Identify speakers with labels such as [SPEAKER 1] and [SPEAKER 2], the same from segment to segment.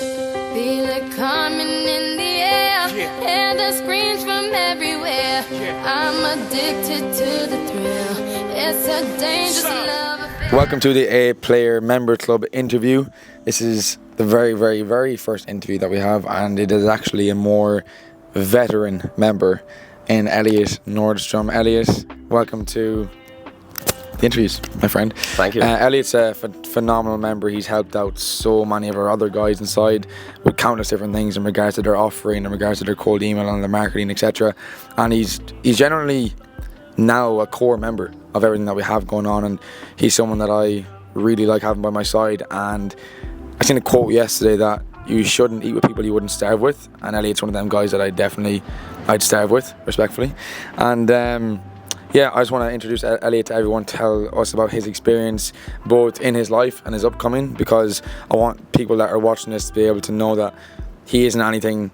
[SPEAKER 1] Feel it coming in the air. Hear the screams from everywhere. I'm addicted to the thrill. It's a dangerous love affair.
[SPEAKER 2] Welcome to the A Player Member Club interview. This is the very, very, very first interview that we have, and it is actually a more veteran member in Elliot Nordstrom. Elliot, welcome to the interviews, my friend.
[SPEAKER 3] Thank you.
[SPEAKER 2] Elliot's a phenomenal member. He's helped out so many of our other guys inside with countless different things in regards to their offering, in regards to their cold email and their marketing, etc. And he's generally now a core member of everything that we have going on, and he's someone that I really like having by my side. And I seen a quote yesterday that you shouldn't eat with people you wouldn't starve with, and Elliot's one of them guys that I'd starve with, respectfully. And I just want to introduce Elliot to everyone, tell us about his experience both in his life and his upcoming, because I want people that are watching this to be able to know that he isn't anything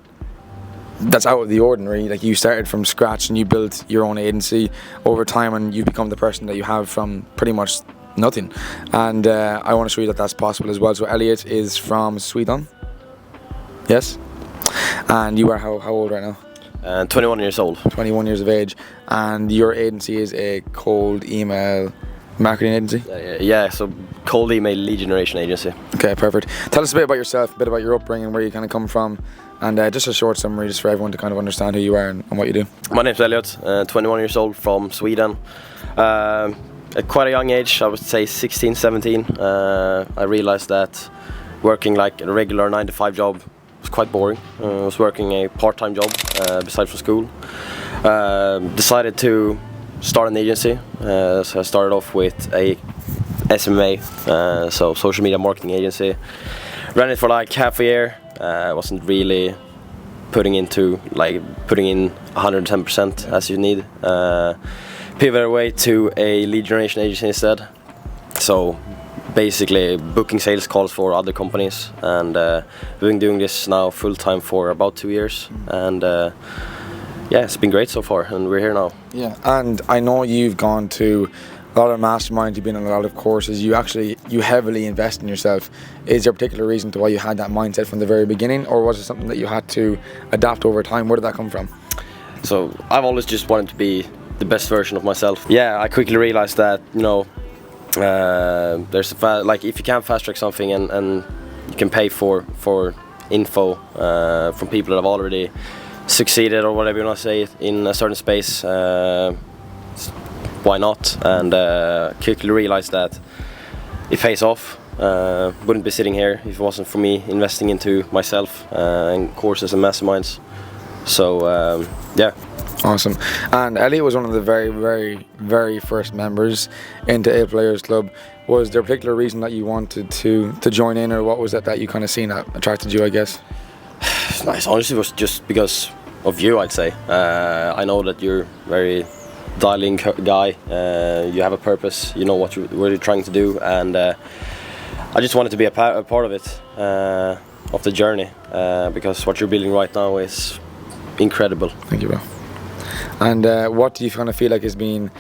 [SPEAKER 2] that's out of the ordinary. Like, you started from scratch and you built your own agency over time, and you've become the person that you have from pretty much nothing. And I want to show you that that's possible as well. So Elliot is from Sweden. Yes? And you are how old right now?
[SPEAKER 3] 21 years old.
[SPEAKER 2] 21 years of age. And your agency is a cold email marketing agency?
[SPEAKER 3] So cold email lead generation agency.
[SPEAKER 2] Okay, perfect. Tell us a bit about yourself, a bit about your upbringing, where you kind of come from, and just a short summary just for everyone to kind of understand who you are and what you do.
[SPEAKER 3] My name's Elliot, 21 years old, from Sweden. At quite a young age, I would say 16, 17, I realized that working like a regular 9-to-5 job was quite boring. I was working a part-time job besides from school. Decided to start an agency, so I started off with a SMA, so social media marketing agency. Ran it for like half a year. Wasn't really putting in 110% as you need. Pivoted away to a lead generation agency instead. So basically booking sales calls for other companies, and we've been doing this now full time for about 2 years, and it's been great so far, and we're here now.
[SPEAKER 2] Yeah, and I know you've gone to a lot of masterminds, you've been on a lot of courses, you heavily invest in yourself. Is there a particular reason to why you had that mindset from the very beginning, or was it something that you had to adapt over time? Where did that come from?
[SPEAKER 3] So I've always just wanted to be the best version of myself. I quickly realized that, there's if you can fast track something and you can pay for info from people that have already succeeded, or whatever you want to say, in a certain space, why not? And quickly realized that it pays off. Wouldn't be sitting here if it wasn't for me investing into myself and courses and masterminds. So
[SPEAKER 2] Awesome. And Elliot was one of the very, very, very first members into A Players Club. Was there a particular reason that you wanted to join in, or what was it that you kind of seen that attracted you, I guess?
[SPEAKER 3] It's nice. Honestly, it was just because of you, I'd say. I know that you're very dialing guy. You have a purpose. You know what you're trying to do, and I just wanted to be a part of it, of the journey, because what you're building right now is incredible.
[SPEAKER 2] Thank you, bro. And what do you kind of feel like has been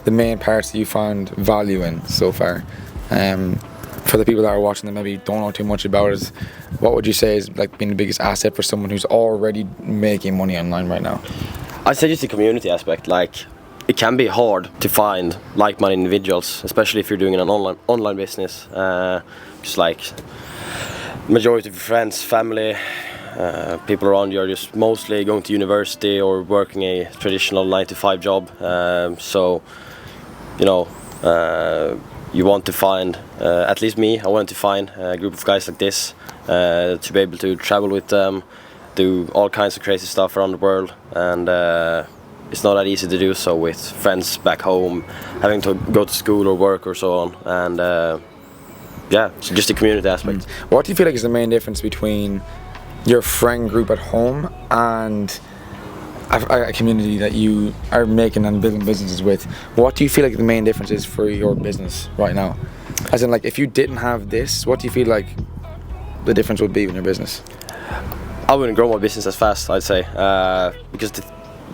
[SPEAKER 2] the main parts that you found value in so far? For the people that are watching that maybe don't know too much about it, what would you say is like being the biggest asset for someone who's already making money online right now?
[SPEAKER 3] I'd say just the community aspect. Like, it can be hard to find like-minded individuals, especially if you're doing an online business. Just like majority of your friends, family, people around you are just mostly going to university or working a traditional 9-to-5 job. You want to find, at least me, I wanted to find a group of guys like this to be able to travel with them, do all kinds of crazy stuff around the world, and it's not that easy to do so with friends back home, having to go to school or work or so on, and so just the community aspect.
[SPEAKER 2] What do you feel like is the main difference between your friend group at home and a community that you are making and building businesses with? What do you feel like the main difference is for your business right now? As in, like, if you didn't have this, what do you feel like the difference would be in your business?
[SPEAKER 3] I wouldn't grow my business as fast, I'd say, because the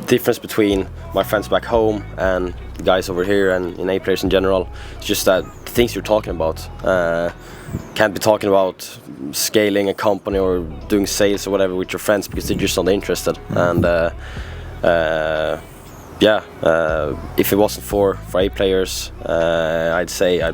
[SPEAKER 3] difference between my friends back home and the guys over here and in A Players in general is just that things you're talking about. Can't be talking about scaling a company or doing sales or whatever with your friends because they're just not interested. And if it wasn't for A players, I'd say I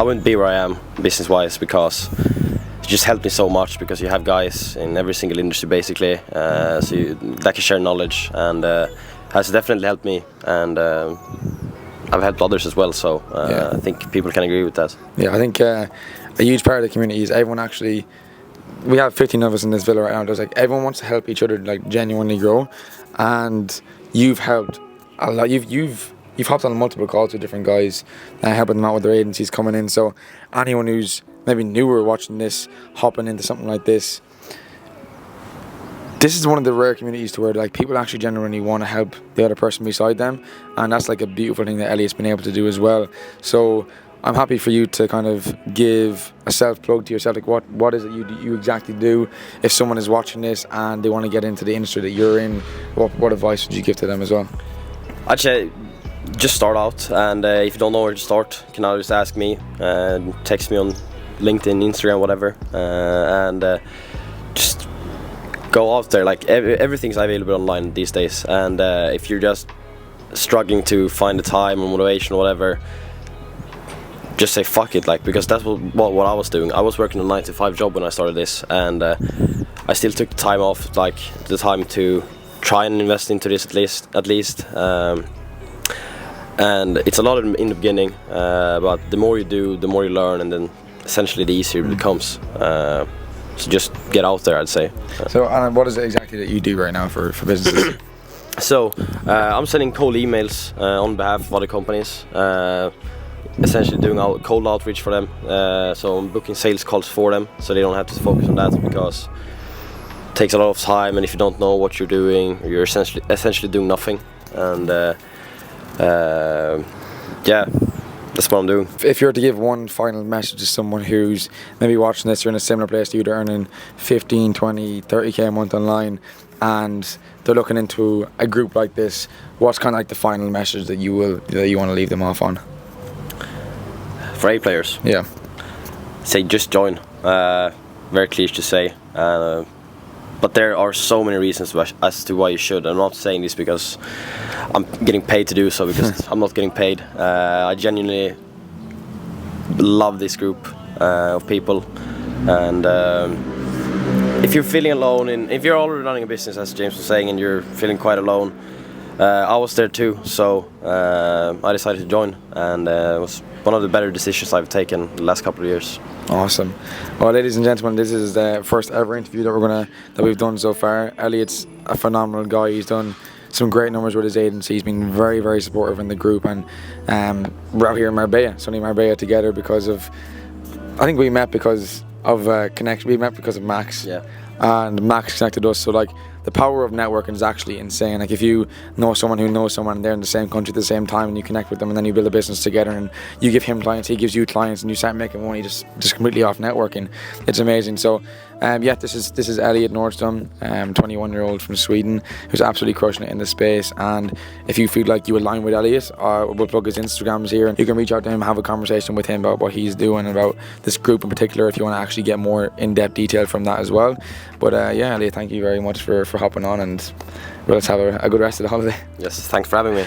[SPEAKER 3] wouldn't be where I am business-wise, because it just helped me so much, because you have guys in every single industry basically, that can share knowledge, and has definitely helped me, and I've helped others as well, so I think people can agree with that.
[SPEAKER 2] Yeah, I think a huge part of the community is everyone actually. We have 15 of us in this villa right now. There's like everyone wants to help each other, like genuinely grow, and you've helped a lot. You've hopped on multiple calls with different guys, helping them out with their agencies coming in. So anyone who's maybe newer watching this, hopping into something like this, this is one of the rare communities to where like people actually genuinely want to help the other person beside them, and that's like a beautiful thing that Elliot's been able to do as well. So I'm happy for you to kind of give a self-plug to yourself, like what is it you exactly do? If someone is watching this and they want to get into the industry that you're in, what advice would you give to them as well?
[SPEAKER 3] I'd say just start out, and if you don't know where to start, you can always ask me, text me on LinkedIn, Instagram, whatever, and just go out there. Like everything's available online these days, and if you're just struggling to find the time or motivation or whatever, just say fuck it, like, because that's what I was doing. I was working a 9-to-5 job when I started this, and I still took the time off, like the time to try and invest into this at least. And it's a lot in the beginning, but the more you do, the more you learn, and then essentially the easier it becomes. So just get out there, I'd say.
[SPEAKER 2] So Alan, what is it exactly that you do right now for businesses?
[SPEAKER 3] So I'm sending cold emails on behalf of other companies, essentially doing cold outreach for them. So I'm booking sales calls for them, so they don't have to focus on that, because it takes a lot of time, and if you don't know what you're doing, you're essentially doing nothing. And that's what I'm doing.
[SPEAKER 2] If you were to give one final message to someone who's maybe watching this, or in a similar place to you, they're earning 15, 20, 30k a month online, and they're looking into a group like this, what's kind of like the final message that you want to leave them off on?
[SPEAKER 3] For A players,
[SPEAKER 2] yeah,
[SPEAKER 3] say just join. Very cliche to say, but there are so many reasons as to why you should. I'm not saying this because I'm getting paid to do so, because I'm not getting paid. I genuinely love this group of people, and if you're feeling alone, if you're already running a business, as James was saying, and you're feeling quite alone, I was there too, so I decided to join, and it was one of the better decisions I've taken the last couple of years. Awesome.
[SPEAKER 2] Well, ladies and gentlemen, this is the first ever interview that we've done so far. Elliot's a phenomenal guy. He's done some great numbers with his agency. He's been very, very supportive in the group, and we're out here in Marbella, sunny Marbella together, because of, I think we met because of connection. We met because of Max.
[SPEAKER 3] Yeah.
[SPEAKER 2] And Max connected us, so like the power of networking is actually insane. Like if you know someone who knows someone, and they're in the same country at the same time, and you connect with them, and then you build a business together, and you give him clients, he gives you clients, and you start making money just completely off networking. It's amazing. So this is Elliot Nordstrom, 21-year-old from Sweden, who's absolutely crushing it in the space. And if you feel like you align with Elliot, we'll plug his Instagrams here, and you can reach out to him, have a conversation with him about what he's doing, about this group in particular, if you want to actually get more in-depth detail from that as well. But Elliot, thank you very much for hopping on, and let's have a good rest of the holiday.
[SPEAKER 3] Yes, thanks for having me.